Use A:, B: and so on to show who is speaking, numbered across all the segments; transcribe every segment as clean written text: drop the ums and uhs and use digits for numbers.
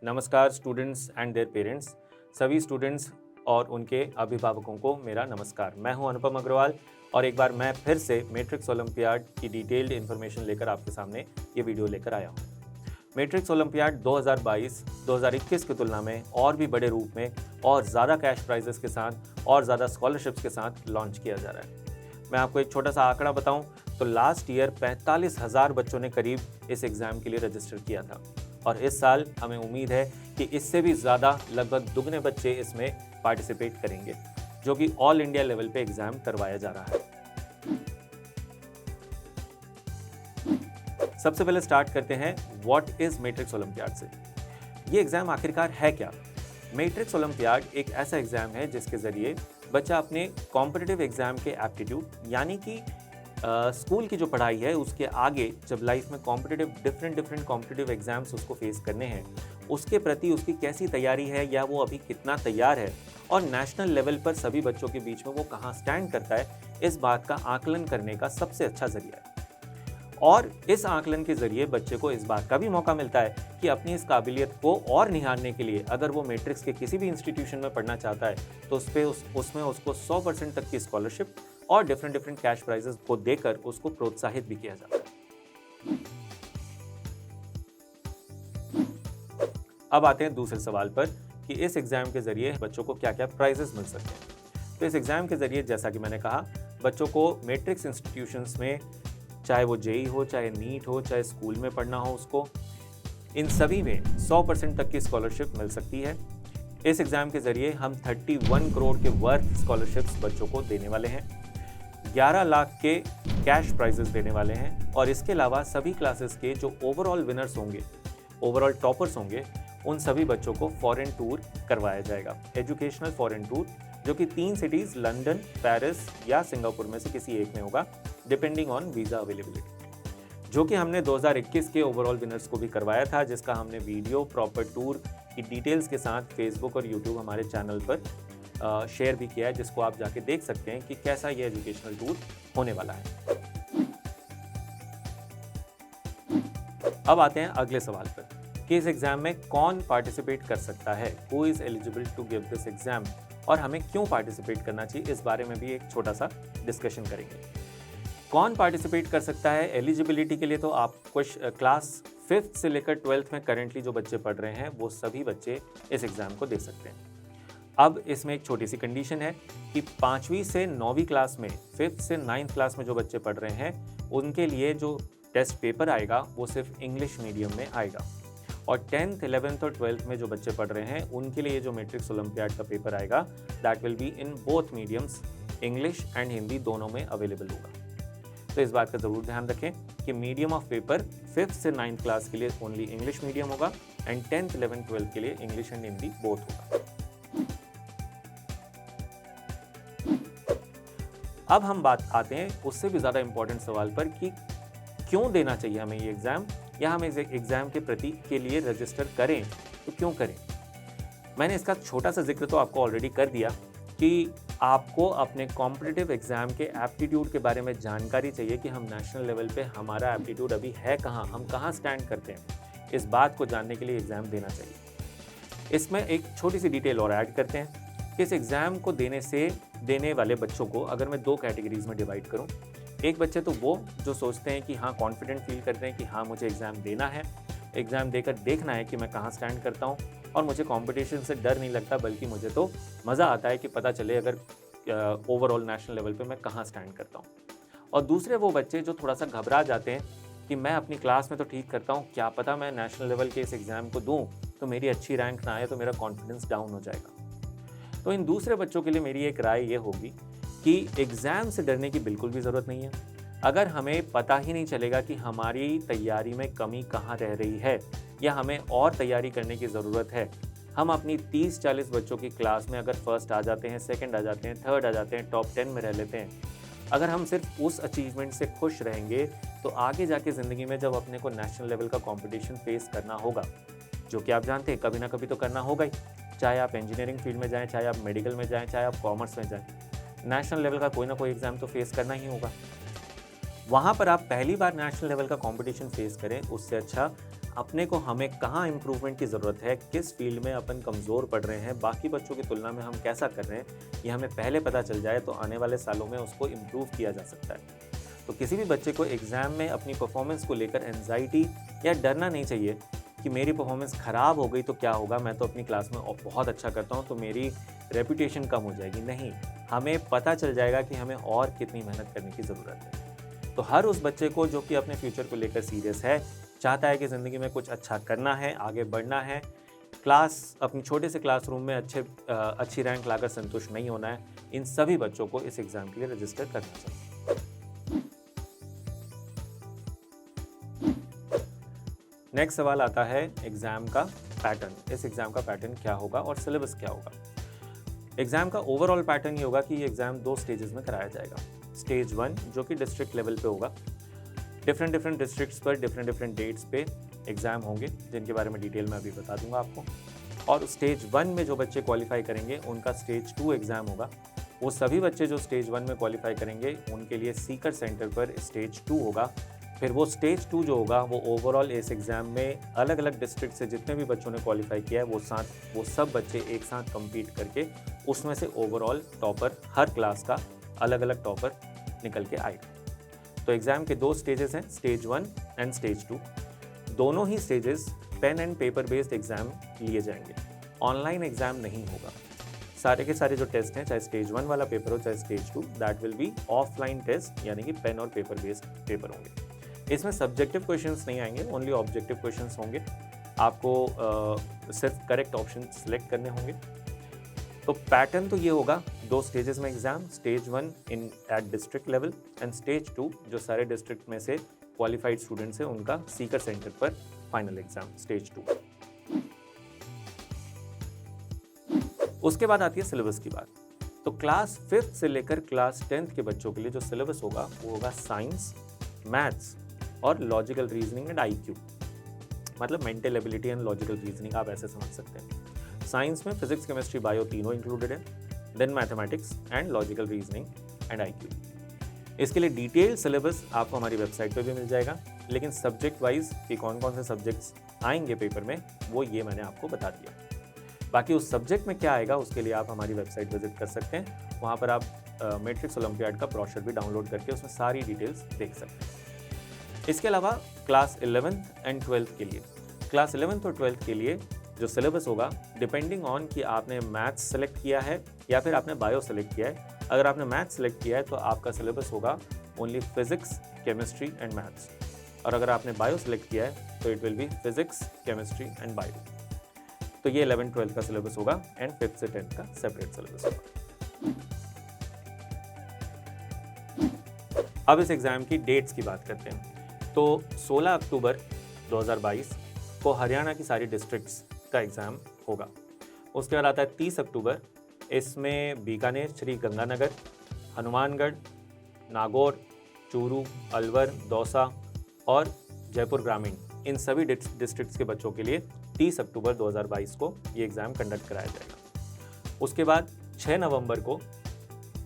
A: नमस्कार students and their parents. सभी students और उनके अभिभावकों को मेरा नमस्कार। मैं हूं अनुपम अग्रवाल और एक बार मैं फिर से मैट्रिक्स ओलंपियाड की डिटेल्ड इन्फॉर्मेशन लेकर आपके सामने ये वीडियो लेकर आया हूं। मैट्रिक्स ओलंपियाड 2022-2021 की तुलना में और भी बड़े रूप में और ज़्यादा कैश प्राइजेस के साथ और ज़्यादा स्कॉलरशिप्स के साथ लॉन्च किया जा रहा है। मैं आपको एक छोटा सा आंकड़ा बताऊं तो लास्ट ईयर 45,000 बच्चों ने करीब इस एग्ज़ाम के लिए रजिस्टर किया था और इस साल हमें उम्मीद है कि इससे भी ज़्यादा लगभग दुगने बच्चे इसमें पार्टिसिपेट करेंगे, जो कि ऑल इंडिया लेवल पे एग्ज़ाम करवाया जा रहा है। सबसे पहले स्टार्ट करते हैं व्हाट इज़ मैट्रिक्स ओलंपियाड से। ये एग्ज़ाम आखिरकार है क्या? मैट्रिक्स ओलंपियाड एक ऐसा एग्ज़ाम है जिसके ज़रिए बच्चा अपने कॉम्पिटिटिव एग्ज़ाम के एप्टीट्यूड यानी कि स्कूल की जो पढ़ाई है उसके आगे जब लाइफ में कॉम्पिटिटिव डिफरेंट कॉम्पिटिटिव एग्जाम्स उसको फेस करने हैं, उसके प्रति उसकी कैसी तैयारी है या वो अभी कितना तैयार है और नेशनल लेवल पर सभी बच्चों के बीच में वो कहाँ स्टैंड करता है, इस बात का आकलन करने का सबसे अच्छा जरिया है। और इस आकलन के जरिए बच्चे को इस बात का भी मौका मिलता है कि अपनी इस काबिलियत को और निहारने के लिए अगर वो मैट्रिक्स के किसी भी इंस्टीट्यूशन में पढ़ना चाहता है तो उसमें उसको 100% तक की स्कॉलरशिप और डिफरेंट कैश प्राइजेस को देकर उसको प्रोत्साहित भी किया जाता है। अब आते हैं दूसरे सवाल पर कि इस एग्जाम के जरिए बच्चों को क्या क्या प्राइजेस मिल सकते हैं। तो इस एग्जाम के जरिए जैसा कि मैंने कहा, बच्चों को मैट्रिक्स इंस्टीट्यूशंस में, चाहे वो जेई हो, चाहे नीट हो, चाहे स्कूल में पढ़ना हो उसको, इन सभी में 100% तक की स्कॉलरशिप मिल सकती है। इस एग्जाम के जरिए हम 31 करोड़ के वर्थ स्कॉलरशिप्स बच्चों को देने वाले हैं, 11 लाख के कैश प्राइजेस देने वाले हैं और इसके अलावा सभी क्लासेस के जो ओवरऑल विनर्स होंगे, ओवरऑल टॉपर्स होंगे, उन सभी बच्चों को फॉरेन टूर करवाया जाएगा, एजुकेशनल फॉरेन टूर, जो कि 3 सिटीज़ लंदन, पेरिस या सिंगापुर में से किसी एक में होगा, डिपेंडिंग ऑन वीज़ा अवेलेबिलिटी, जो कि हमने 2021 के ओवरऑल विनर्स को भी करवाया था, जिसका हमने वीडियो प्रॉपर टूर की डिटेल्स के साथ फेसबुक और यूट्यूब हमारे चैनल पर शेयर भी किया है, जिसको आप जाके देख सकते हैं कि कैसा ये एजुकेशनल टूर होने वाला है। अब आते हैं अगले सवाल पर कि इस एग्जाम में कौन पार्टिसिपेट कर सकता है, who is eligible to give this exam, और हमें क्यों पार्टिसिपेट करना चाहिए, इस बारे में भी एक छोटा सा डिस्कशन करेंगे। कौन पार्टिसिपेट कर सकता है एलिजिबिलिटी के लिए, तो आप क्लास 5th से लेकर 12th में करेंटली जो बच्चे पढ़ रहे हैं वो सभी बच्चे इस एग्ज़ाम को दे सकते हैं। अब इसमें एक छोटी सी कंडीशन है कि 5वीं से 9वीं क्लास में, 5th से 9th क्लास में जो बच्चे पढ़ रहे हैं उनके लिए जो टेस्ट पेपर आएगा वो सिर्फ इंग्लिश मीडियम में आएगा, और 10th, 11th और 12th में जो बच्चे पढ़ रहे हैं उनके लिए जो मैट्रिक्स ओलंपियाड का पेपर आएगा that will be in both mediums, English and Hindi दोनों में अवेलेबल होगा। तो इस बात का ज़रूर ध्यान रखें कि मीडियम ऑफ पेपर 5th से 9th क्लास के लिए ओनली इंग्लिश मीडियम होगा एंड 10th, 11th, 12th के लिए इंग्लिश एंड हिंदी बोथ होगा। अब हम बात आते हैं उससे भी ज़्यादा इम्पोर्टेंट सवाल पर कि क्यों देना चाहिए हमें ये एग्ज़ाम, या हम इस एग्ज़ाम के प्रति के लिए रजिस्टर करें तो क्यों करें। मैंने इसका छोटा सा जिक्र तो आपको ऑलरेडी कर दिया कि आपको अपने कॉम्पिटिटिव एग्ज़ाम के एप्टीट्यूड के बारे में जानकारी चाहिए कि हम नेशनल लेवल पे हमारा एप्टीट्यूड अभी है कहाँ, हम कहाँ स्टैंड करते हैं, इस बात को जानने के लिए एग्ज़ाम देना चाहिए। इसमें एक छोटी सी डिटेल और ऐड करते हैं कि इस एग्ज़ाम को देने वाले बच्चों को अगर मैं 2 कैटेगरीज में डिवाइड करूँ, एक बच्चे तो वो जो सोचते हैं कि हाँ कॉन्फिडेंट फील करते हैं कि हाँ मुझे एग्ज़ाम देना है, एग्ज़ाम देकर देखना है कि मैं कहाँ स्टैंड करता हूँ और मुझे कंपटीशन से डर नहीं लगता, बल्कि मुझे तो मज़ा आता है कि पता चले अगर ओवरऑल नेशनल लेवल पे मैं कहाँ स्टैंड करता हूँ। और दूसरे वो बच्चे जो थोड़ा सा घबरा जाते हैं कि मैं अपनी क्लास में तो ठीक करता हूँ, क्या पता मैं नेशनल लेवल के इस एग्ज़ाम को दूँ तो मेरी अच्छी रैंक ना आए तो मेरा कॉन्फिडेंस डाउन हो जाएगा। तो इन दूसरे बच्चों के लिए मेरी एक राय ये होगी कि एग्ज़ाम से डरने की बिल्कुल भी ज़रूरत नहीं है। अगर हमें पता ही नहीं चलेगा कि हमारी तैयारी में कमी कहाँ रह रही है या हमें और तैयारी करने की ज़रूरत है, हम अपनी 30-40 बच्चों की क्लास में अगर फर्स्ट आ जाते हैं, सेकंड आ जाते हैं, थर्ड आ जाते हैं, टॉप 10 में रह लेते हैं, अगर हम सिर्फ उस अचीवमेंट से खुश रहेंगे तो आगे जाके ज़िंदगी में जब अपने को नेशनल लेवल का कॉम्पिटिशन फेस करना होगा, जो कि आप जानते हैं कभी ना कभी तो करना होगा ही, चाहे आप इंजीनियरिंग फील्ड में जाएँ, चाहे आप मेडिकल में जाएँ, चाहे आप कॉमर्स में जाएँ, नेशनल लेवल का कोई ना कोई एग्ज़ाम तो फेस करना ही होगा। वहाँ पर आप पहली बार नेशनल लेवल का कंपटीशन फेस करें, उससे अच्छा अपने को हमें कहाँ इम्प्रूवमेंट की ज़रूरत है, किस फील्ड में अपन कमज़ोर पड़ रहे हैं, बाकी बच्चों की तुलना में हम कैसा कर रहे हैं, ये हमें पहले पता चल जाए तो आने वाले सालों में उसको इम्प्रूव किया जा सकता है। तो किसी भी बच्चे को एग्ज़ाम में अपनी परफॉर्मेंस को लेकर एंजाइटी या डरना नहीं चाहिए कि मेरी परफॉर्मेंस ख़राब हो गई तो क्या होगा, मैं तो अपनी क्लास में बहुत अच्छा करता हूँ तो मेरी रेपुटेशन कम हो जाएगी। नहीं, हमें पता चल जाएगा कि हमें और कितनी मेहनत करने की ज़रूरत है। तो हर उस बच्चे को जो कि अपने फ्यूचर को लेकर सीरियस है, चाहता है कि ज़िंदगी में कुछ अच्छा करना है, आगे बढ़ना है, अपनी छोटे से क्लासरूम में अच्छी रैंक लाकर संतुष्ट नहीं होना है, इन सभी बच्चों को इस एग्ज़ाम के लिए रजिस्टर करना चाहिए। नेक्स्ट सवाल आता है एग्ज़ाम का पैटर्न। इस एग्ज़ाम का पैटर्न क्या होगा और सिलेबस क्या होगा। एग्ज़ाम का ओवरऑल पैटर्न ये होगा कि ये एग्ज़ाम 2 स्टेजेस में कराया जाएगा। स्टेज 1 जो कि डिस्ट्रिक्ट लेवल पे होगा, डिफरेंट डिस्ट्रिक्ट्स पर डिफरेंट डेट्स पे एग्ज़ाम होंगे, जिनके बारे में डिटेल में अभी बता दूंगा आपको। और स्टेज 1 में जो बच्चे क्वालिफाई करेंगे उनका स्टेज 2 एग्ज़ाम होगा। वो सभी बच्चे जो स्टेज 1 में क्वालिफाई करेंगे उनके लिए सीकर सेंटर पर स्टेज 2 होगा। फिर वो स्टेज 2 जो होगा वो ओवरऑल इस एग्ज़ाम में अलग अलग डिस्ट्रिक्ट से जितने भी बच्चों ने क्वालिफाई किया है वो सब बच्चे एक साथ कम्पीट करके उसमें से ओवरऑल टॉपर, हर क्लास का अलग अलग टॉपर निकल के आएगा। तो एग्ज़ाम के 2 स्टेजेस हैं, स्टेज 1 एंड स्टेज 2। दोनों ही stages pen and paper based exam लिए जाएंगे, ऑनलाइन एग्ज़ाम नहीं होगा। सारे के सारे जो टेस्ट हैं, चाहे स्टेज 1 वाला पेपर हो चाहे stage 2, that will be offline test, यानी कि पेन और पेपर बेस्ड पेपर होंगे। इसमें सब्जेक्टिव क्वेश्चंस नहीं आएंगे, ओनली ऑब्जेक्टिव क्वेश्चंस होंगे। आपको सिर्फ करेक्ट ऑप्शन सिलेक्ट करने होंगे। तो पैटर्न तो ये होगा, 2 स्टेजेस में exam, stage 1 at district level and stage 2 जो सारे डिस्ट्रिक्ट में से क्वालिफाइड स्टूडेंट्स हैं उनका सीकर सेंटर पर फाइनल एग्जाम स्टेज 2। उसके बाद आती है सिलेबस की बात। तो क्लास 5th से लेकर क्लास 10th के बच्चों के लिए जो सिलेबस होगा वो होगा साइंस, मैथ्स और लॉजिकल रीजनिंग एंड IQ, मतलब mental ability and logical reasoning, आप ऐसे समझ सकते हैं। साइंस में फिजिक्स, केमिस्ट्री, बायो तीनों इंक्लूडेड है, then mathematics and logical reasoning and IQ। इसके लिए डिटेल सिलेबस आपको हमारी वेबसाइट पे भी मिल जाएगा, लेकिन सब्जेक्ट वाइज कि कौन कौन से सब्जेक्ट्स आएंगे पेपर में वो ये मैंने आपको बता दिया। बाकी उस सब्जेक्ट में क्या आएगा उसके लिए आप हमारी वेबसाइट विजिट कर सकते हैं। वहाँ पर आप मैट्रिक्स ओलंपियाड का ब्रोशर भी डाउनलोड करके उसमें सारी डिटेल्स देख सकते हैं। इसके अलावा क्लास 11th एंड 12th के लिए, क्लास 11th और 12th के लिए जो सिलेबस होगा डिपेंडिंग ऑन कि आपने मैथ्स सेलेक्ट किया है या फिर आपने बायो सेलेक्ट किया है। अगर आपने मैथ्स सेलेक्ट किया है तो आपका सिलेबस होगा only physics, chemistry and maths, और अगर आपने बायो सेलेक्ट किया है तो it will be physics, chemistry and bio. तो ये 11th-12th का सिलेबस होगा एंड 5th से 10th का सेपरेट सिलेबस होगा। अब इस एग्ज़ाम की डेट्स की बात करते हैं। तो 16 अक्टूबर 2022 को हरियाणा की सारी डिस्ट्रिक्ट्स का एग्ज़ाम होगा। उसके बाद आता है 30 अक्टूबर, इसमें बीकानेर, श्री गंगानगर, हनुमानगढ़, नागौर, चूरू, अलवर, दौसा और जयपुर ग्रामीण, इन सभी डिस्ट्रिक्ट्स के बच्चों के लिए 30 अक्टूबर 2022 को ये एग्ज़ाम कंडक्ट कराया जाएगा। उसके बाद 6 नवंबर को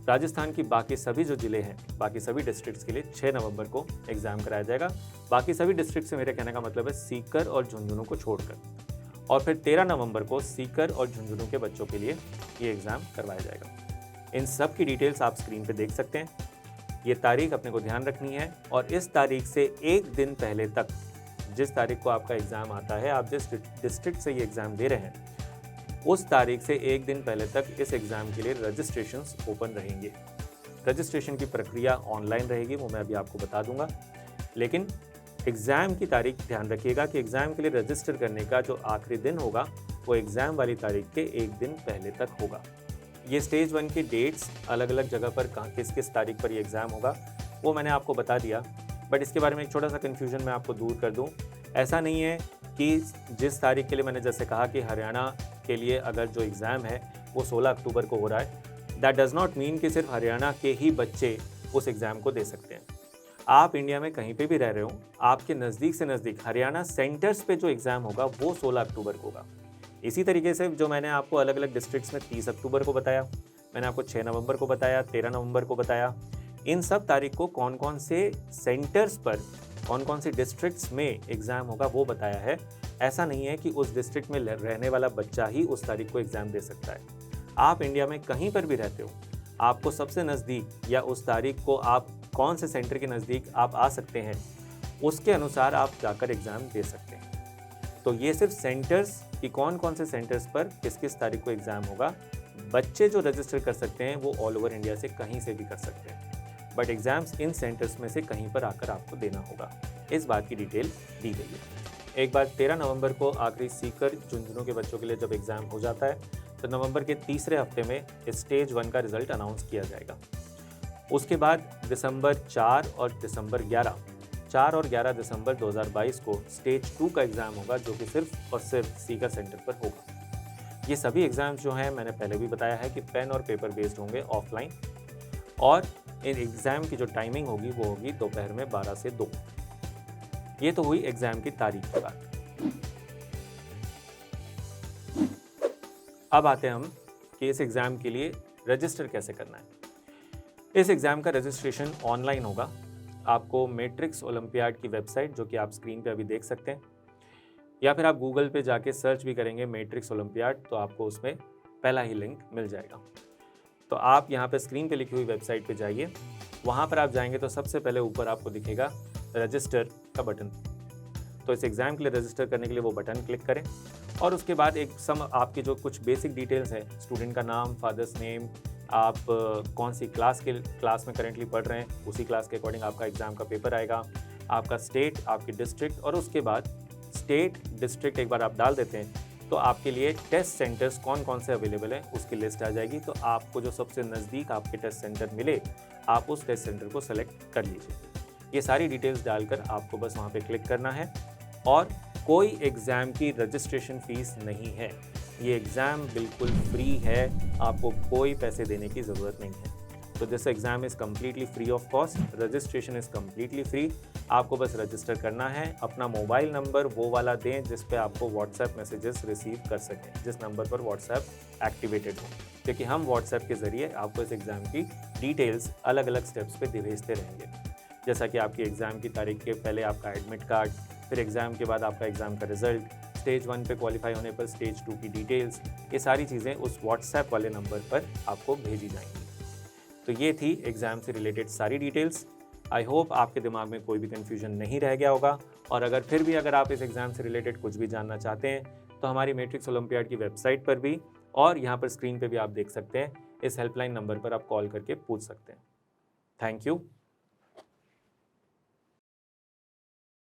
A: राजस्थान की बाकी सभी जो ज़िले हैं, बाकी सभी डिस्ट्रिक्ट्स के लिए 6 नवंबर को एग्ज़ाम कराया जाएगा। बाकी सभी डिस्ट्रिक्ट से मेरे कहने का मतलब है सीकर और झुंझुनू को छोड़कर। और फिर 13 नवंबर को सीकर और झुंझुनू के बच्चों के लिए ये एग्ज़ाम करवाया जाएगा। इन सब की डिटेल्स आप स्क्रीन पे देख सकते हैं। ये तारीख अपने को ध्यान रखनी है, और इस तारीख से एक दिन पहले तक, जिस तारीख को आपका एग्ज़ाम आता है, आप जिस डिस्ट्रिक्ट से ये एग्ज़ाम दे रहे हैं, उस तारीख से एक दिन पहले तक इस एग्ज़ाम के लिए रजिस्ट्रेशंस ओपन रहेंगे। रजिस्ट्रेशन की प्रक्रिया ऑनलाइन रहेगी, वो मैं अभी आपको बता दूंगा, लेकिन एग्ज़ाम की तारीख ध्यान रखिएगा कि एग्ज़ाम के लिए रजिस्टर करने का जो आखिरी दिन होगा वो एग्ज़ाम वाली तारीख के एक दिन पहले तक होगा। ये स्टेज 1 की डेट्स अलग अलग जगह पर कहाँ किस किस तारीख पर ये एग्ज़ाम होगा वो मैंने आपको बता दिया, बट इसके बारे में एक छोटा सा कन्फ्यूजन मैं आपको दूर कर दूँ। ऐसा नहीं है कि जिस तारीख के लिए मैंने जैसे कहा कि हरियाणा के लिए अगर जो एग्ज़ाम है वो 16 अक्टूबर को हो रहा है, दैट डज़ नॉट मीन कि सिर्फ हरियाणा के ही बच्चे उस एग्ज़ाम को दे सकते हैं। आप इंडिया में कहीं पे भी रह रहे हो, आपके नज़दीक से नज़दीक हरियाणा सेंटर्स पे जो एग्ज़ाम होगा वो 16 अक्टूबर को होगा। इसी तरीके से जो मैंने आपको अलग अलग डिस्ट्रिक्ट्स में 30 अक्टूबर को बताया, मैंने आपको 6 नवंबर को बताया, 13 नवंबर को बताया, इन सब तारीख को कौन कौन से सेंटर्स पर, कौन कौन से डिस्ट्रिक्ट्स में एग्ज़ाम होगा वो बताया है। ऐसा नहीं है कि उस डिस्ट्रिक्ट में रहने वाला बच्चा ही उस तारीख को एग्ज़ाम दे सकता है। आप इंडिया में कहीं पर भी रहते हो, आपको सबसे नज़दीक या उस तारीख को आप कौन से सेंटर के नज़दीक आप आ सकते हैं, उसके अनुसार आप जाकर एग्ज़ाम दे सकते हैं। तो ये सिर्फ सेंटर्स कि कौन कौन से सेंटर्स पर किस किस तारीख को एग्ज़ाम होगा, बच्चे जो रजिस्टर कर सकते हैं वो ऑल ओवर इंडिया से कहीं से भी कर सकते हैं, बट एग्ज़ाम्स इन सेंटर्स में से कहीं पर आकर आपको देना होगा। इस बात की डिटेल दी गई है। एक बार 13 नवंबर को आखिरी सीकर झुंझुनू के बच्चों के लिए जब एग्ज़ाम हो जाता है तो नवंबर के तीसरे हफ्ते में स्टेज 1 का रिज़ल्ट अनाउंस किया जाएगा। उसके बाद दिसंबर 4 और दिसंबर 11 दिसंबर 2022 को स्टेज 2 का एग्ज़ाम होगा, जो कि सिर्फ और सिर्फ सीकर सेंटर पर होगा। ये सभी एग्ज़ाम्स जो हैं मैंने पहले भी बताया है कि पेन और पेपर बेस्ड होंगे ऑफलाइन, और इन एग्ज़ाम की जो टाइमिंग होगी वो होगी दोपहर में 12 से 2। ये तो हुई एग्ज़ाम की तारीख की बात। अब आते हैं हम कि इस एग्ज़ाम के लिए रजिस्टर कैसे करना है। इस एग्ज़ाम का रजिस्ट्रेशन ऑनलाइन होगा। आपको मैट्रिक्स ओलंपियाड की वेबसाइट, जो कि आप स्क्रीन पे अभी देख सकते हैं, या फिर आप गूगल पे जाके सर्च भी करेंगे मैट्रिक्स ओलंपियाड तो आपको उसमें पहला ही लिंक मिल जाएगा। तो आप यहाँ पे स्क्रीन पे लिखी हुई वेबसाइट पे जाइए। वहाँ पर आप जाएंगे तो सबसे पहले ऊपर आपको दिखेगा रजिस्टर का बटन। तो इस एग्ज़ाम के लिए रजिस्टर करने के लिए वो बटन क्लिक करें, और उसके बाद एक आपकी जो कुछ बेसिक डिटेल्स हैं, स्टूडेंट का नाम, फादर्स नेम, आप कौन सी क्लास में करेंटली पढ़ रहे हैं, उसी क्लास के अकॉर्डिंग आपका एग्ज़ाम का पेपर आएगा, आपका स्टेट, आपकी डिस्ट्रिक्ट, और उसके बाद स्टेट डिस्ट्रिक्ट एक बार आप डाल देते हैं तो आपके लिए टेस्ट सेंटर्स कौन कौन से अवेलेबल हैं उसकी लिस्ट आ जाएगी। तो आपको जो सबसे नज़दीक आपके टेस्ट सेंटर मिले, आप उस टेस्ट सेंटर को सेलेक्ट कर लीजिए। ये सारी डिटेल्स डालकर आपको बस वहाँ पे क्लिक करना है, और कोई एग्ज़ाम की रजिस्ट्रेशन फ़ीस नहीं है। ये एग्ज़ाम बिल्कुल फ्री है, आपको कोई पैसे देने की ज़रूरत नहीं है। तो this exam is completely free of cost, registration is completely free. आपको बस रजिस्टर करना है। अपना मोबाइल नंबर वो वाला दें जिस पे आपको व्हाट्सएप मैसेजेस रिसीव कर सकें, जिस नंबर पर व्हाट्सएप एक्टिवेटेड हो, क्योंकि हम व्हाट्सएप के ज़रिए आपको इस एग्ज़ाम की डिटेल्स अलग अलग स्टेप्स पे भेजते रहेंगे। जैसा कि आपकी एग्ज़ाम की तारीख के पहले आपका एडमिट कार्ड, फिर एग्ज़ाम के बाद आपका एग्ज़ाम का रिज़ल्ट, स्टेज 1 पे क्वालिफाई होने पर स्टेज 2 की डिटेल्स, ये सारी चीज़ें उस व्हाट्सएप वाले नंबर पर आपको भेजी जाएंगी। तो ये थी एग्ज़ाम से रिलेटेड सारी डिटेल्स। आई होप आपके दिमाग में कोई भी कन्फ्यूजन नहीं रह गया होगा, और अगर आप इस एग्ज़ाम से रिलेटेड कुछ भी जानना चाहते हैं तो हमारी मैट्रिक्स ओलंपियाड की वेबसाइट पर भी, और यहाँ पर स्क्रीन पे भी आप देख सकते हैं, इस हेल्पलाइन नंबर पर आप कॉल करके पूछ सकते हैं। Thank you.